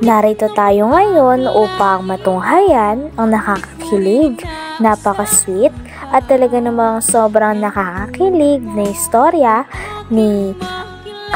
Narito tayo ngayon upang matunghayan ang nakakakilig, napaka-sweet at talaga namang sobrang nakakakilig na istorya ni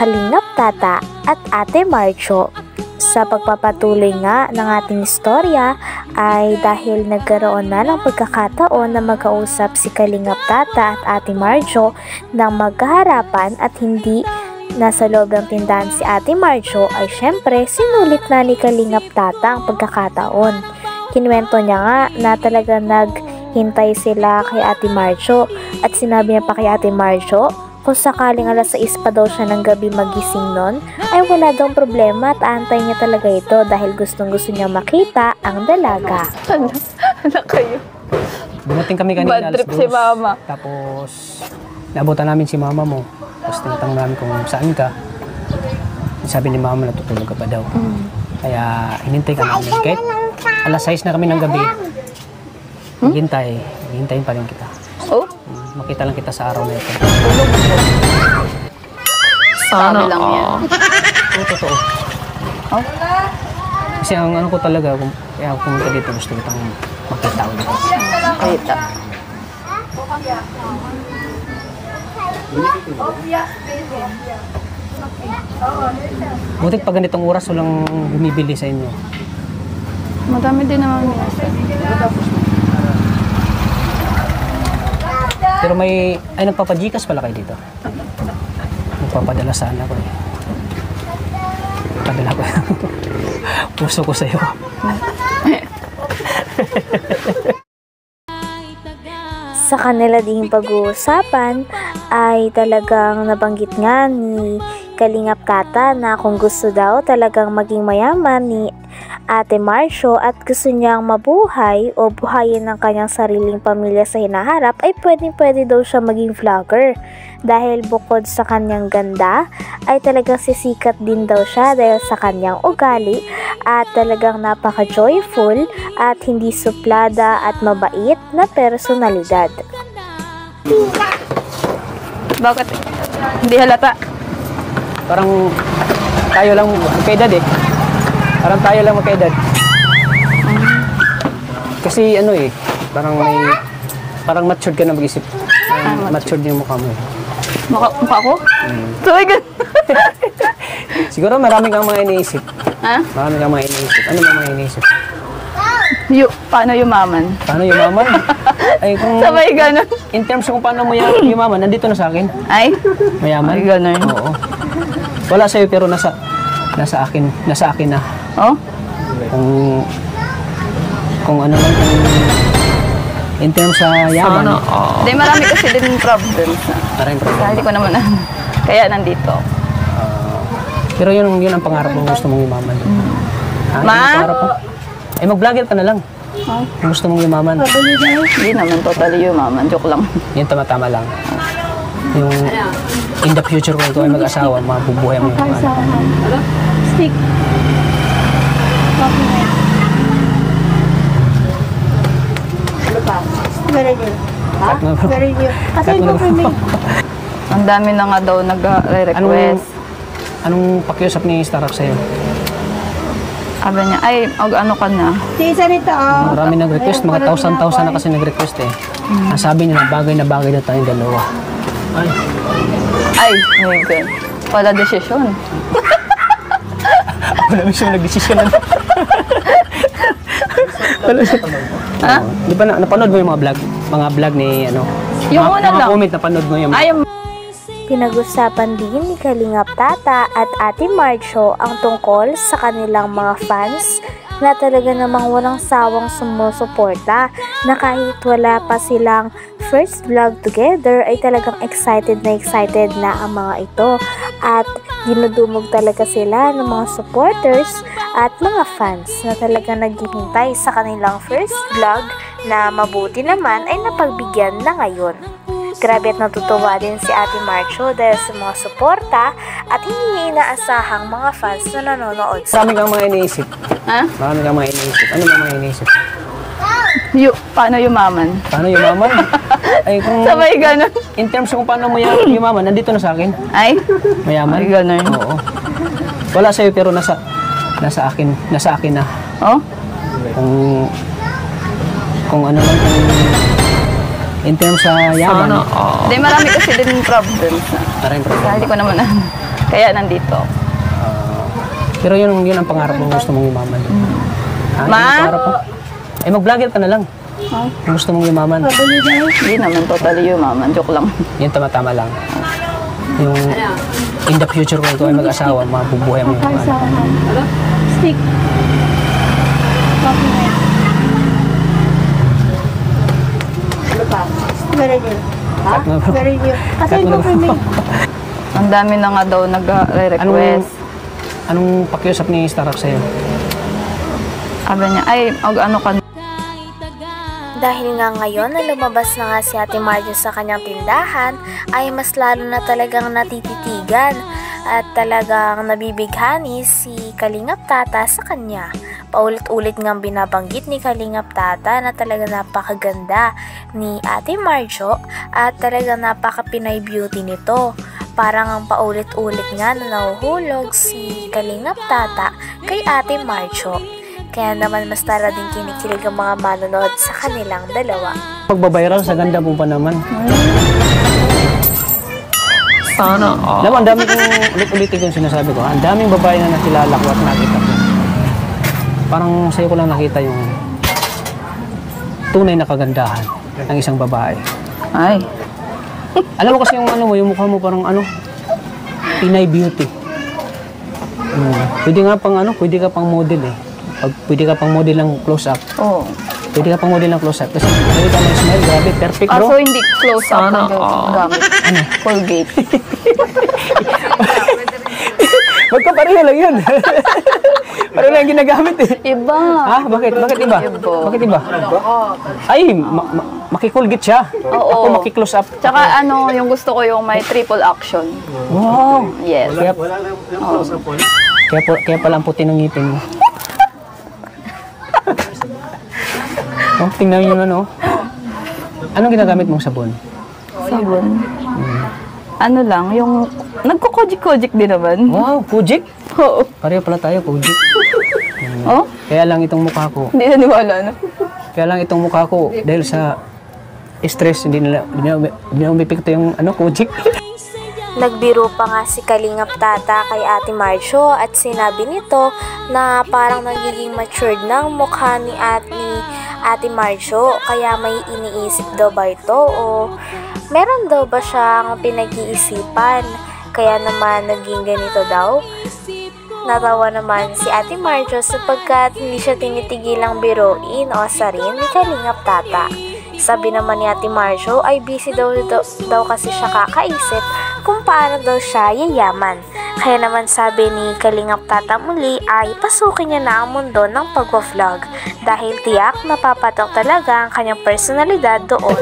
Kalingap Tata at Ate Marcho. Sa pagpapatuloy nga ng ating istorya ay dahil nagkaroon na ng pagkakataon na magkausap si Kalingap Tata at Ate Marcho ng magkaharapan at hindi nasa loob ng tindahan si Ate Marcho ay syempre sinulit na ni Kalingap Tata ang pagkakataon. Kinuwento niya nga na talaga naghintay sila kay Ate Marcho at sinabi niya pa kay Ate Marcho kung sakaling alas 6 pa daw siya ng gabi magising nun ay wala daw problema at aantay niya talaga ito dahil gustong gusto niya makita ang dalaga. Ano kayo? Dumating kami kanina Bad trip si mama. Tapos naabutan namin si mama mo. Tapos tinatanong namin kung saan ka. Sabi ni mama natutulog ka pa daw. Kaya hinintay ka namin. Kahit alas 6 na kami ng gabi, hintayin pa rin kita. Oh? Makita lang kita sa araw na ito. Sabi lang yan. Oo, totoo. Oh? Kasi ang ano ko talaga, kaya ako pumunta dito, gusto kitang makita ulit. Kita. Butit pa ganitong oras walang bumibili sa inyo. Madami din naman yan. Pero ay nagpapajikas pala kayo dito. Nagpapadala sana ko eh. Padala ko. Puso ko sa'yo. Sa kanila ding pag-uusapan ay talagang nabanggit nga ni Kalingap Tata na kung gusto daw talagang maging mayaman ni Ate Marcho at gusto niyang mabuhay o buhayin ng kanyang sariling pamilya sa hinaharap ay pwede daw siya maging vlogger. Dahil bukod sa kanyang ganda ay talagang sisikat din daw siya dahil sa kanyang ugali at talagang napaka-joyful at hindi suplada at mabait na personalidad. Bakit? Hindi halata. Parang tayo lang magkaedad eh. Parang tayo lang magkaedad. Kasi ano eh, parang matured ka na mag-isip. Matured yung mukha mo eh. Mukha ko? So, my God. Siguro marami kang mga iniisip. Ha? Marami kang mga iniisip. Ano mga iniisip? Paano yumaman? Paano yumaman? Ay, kung Sabay ganun. in terms kung paano mo yumaman, nandito na sa akin. Ay? Mayaman? Ay, ganun. Oo. Wala sa'yo pero nasa akin na. Oh? Kung ano lang, kung in terms sa yaman. Hindi, marami kasi din problems na. Maraming problema. Hindi ko naman kaya nandito. Pero yun ang pangarap mo, gusto mong yumaman. Ma? Yun ang pangarap mo? Eh, mag-vlogger ka na lang. Oh? Kung gusto mong yumaman. Hindi naman totally yumaman. Joke lang. Yun, tama-tama lang. Yung in the future kung ikaw ay mag-asawa, mabubuhay mo yung Stick. Very good. Very good. Kasi ito for me. Ang dami na nga daw nag-request. Anong pakiusap ni Starrock sa'yo? Sabi niya, ay, ano ka na? Tisa nito, oh. Marami nag-request, mga thousand na kasi nag-request eh. Ang sabi nila, bagay na tayong dalawa. Ay, my God. Wala desisyon. Ako na mismo nag-desisyon na. Ha? Di ba napanood mo yung mga vlog ni ano? Yung una lang. Comment, napanood mo yung... Ay, Pinag-usapan din ni Kalingap Tata at Ate Marcho ang tungkol sa kanilang mga fans na talaga namang walang sawang sumusuporta na kahit wala pa silang first vlog together ay talagang excited na ang mga ito at dinudumog talaga sila ng mga supporters at mga fans na talagang naghihintay sa kanilang first vlog na mabuti naman ay napagbigyan na ngayon. Grabe at natutuwa din si Ate Marcho dahil sa mga suporta at hindi niya inaasahang mga fans na nanonood. Marami kang mga iniisip. ha? Marami kang mga iniisip. Ano ba mga iniisip? Paano yumaman? Paano yumaman? Ay, kung Sabay ganun. in terms kung paano mo yumaman, nandito na sa akin. Ay? Mayaman? Ay, ganun. Oo. Wala sa'yo pero nasa nasa akin na. Oh? Kung ano lang in terms sa yaman. Hindi, marami kasi din problems na. Maraming problem. Kaya hindi ko naman kaya nandito. Pero yun ang pangarap mo, gusto mong yumaman. Ah, Ma? yun ang pangarap mo. Eh, mag-vlogger ka na lang. Kung gusto mong yumaman. Hindi naman totally yumaman. Joke lang. Yan tama-tama lang. Yung in the future kung ikaw ay mag-asawa, mabubuhay mo yung ano. Stick. Very new. Cut mo, bro. Very new. Kasi Cut mo ito na, for me. bro. Ang dami na nga daw nag-request. Anong pakiusap ni Starrock sa'yo? Sabi niya, ay, ano ka. Dahil nga ngayon na lumabas na nga si Ate Marjo sa kanyang tindahan, ay mas lalo na talagang natititigan at talagang nabibighani si Kalingap Tata sa kanya. Paulit-ulit ngang binabanggit ni Kalingap Tata na talaga napakaganda ni Ate Marjo at talaga napaka-Pinay beauty nito. Parang ang paulit-ulit nga na nahuhulog si Kalingap Tata kay Ate Marjo. Kaya naman mas tara din kinikilig ang mga manonood sa kanilang dalawa. Pagbabiral sa ganda mo pa naman. Sana. Alam mo, ang dami kong ulit-ulitin yung sinasabi ko. Ang daming babae na nakilala ko at nakita ko. Parang sa'yo ko lang nakita yung tunay na kagandahan ng isang babae. Ay. Alam mo kasi yung ano mo, yung mukha mo parang ano, Pinay beauty. Pwede nga pang ano, pwede ka pang model eh. Pwede ka pang model ng close-up. Oo. Pwede ka pang model ng close-up. Kasi pwede ka mag-smile, grabe, perfect bro. So hindi close up ang gamit. Ano? Colgate. Magkapareho lang yun. Pareho lang yung ginagamit eh. Iba. Ha? Bakit? Bakit iba? Bakit iba? Ay, makikulgit siya. Oo. Ako makiklose up. Tsaka ano, yung gusto ko yung may triple action. Wow. Yes. Kaya pala ang puti ng ngipin mo. Oh, tingnan yun ano. Anong ginagamit mong sabon? Sabon. Ano lang, yung nagko-kojik-kojik din naman. Wow, Kojik? Oo. Pareho pala tayo, Kojik. Oh? Kaya lang itong mukha ko. Hindi naniwala na. Kaya lang itong mukha ko dahil sa stress hindi na umipikto yung ano, Kojik. Nagbiro pa nga si Kalingap Tata kay Ate Marjo at sinabi nito na parang nagiging matured ng mukha ni Ate Marjo, kaya may iniisip daw ba ito o meron daw ba siyang pinag-iisipan kaya naman naging ganito daw? Natawa naman si Ate Marjo sapagkat hindi siya tinitigilang biruin o asarin ni Kalingap Tata. Sabi naman ni Ate Marjo ay busy daw kasi siya kakaisip kung paano daw siya yayaman. Kaya naman sabi ni Kalingap Tata muli ay pasukin niya na ang mundo ng pagwa-vlog dahil tiyak napapatok talaga ang kanyang personalidad doon.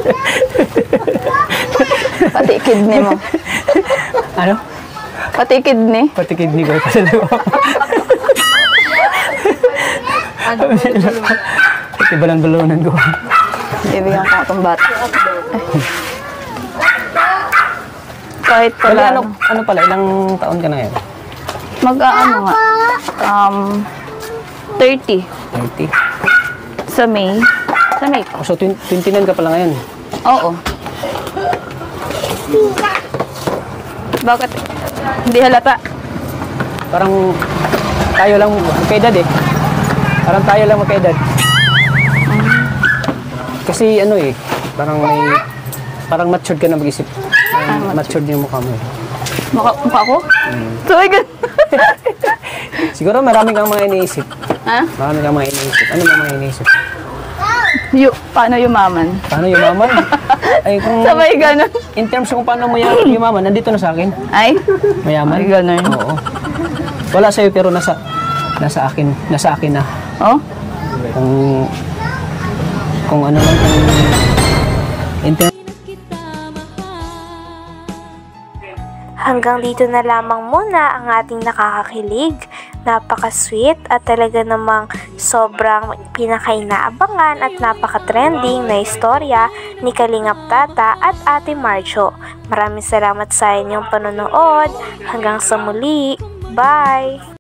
Pati kidney mo. Ano? Pati kidney. Pati kidney ko pa talaga. Pati balan-balonan ko. Ibigyan ko itong bata. Kahit pala. Ano pala, ilang taon ka na yan? Mag-ano nga. 30. 30. Sa May. Sa May pa. So, 29 ka pala ngayon. Oo. Bakit? Hindi halata. Parang tayo lang magkaedad eh. Parang tayo lang magkaedad. Kasi ano eh, parang matured ka na mag-isip. Matured yung mukha mo eh. Mukha ko? So, my God. Siguro marami kang mga iniisip. Ha? Marami kang mga iniisip. Ano ba mga iniisip? Paano yumaman? Paano yumaman? Ay, kung Sabay ganun. in terms kung paano mo yumaman, nandito na sa akin. Ay? Mayaman. Ay, ganun. Oo. Wala sa'yo pero nasa akin na. Oh? Kung ano lang in terms. Hanggang dito na lamang muna ang ating nakakakilig, napaka-sweet at talaga namang sobrang pinakainaabangan at napaka-trending na istorya ni Kalingap Tata at Ate Marjo. Maraming salamat sa inyong panonood. Hanggang sa muli. Bye!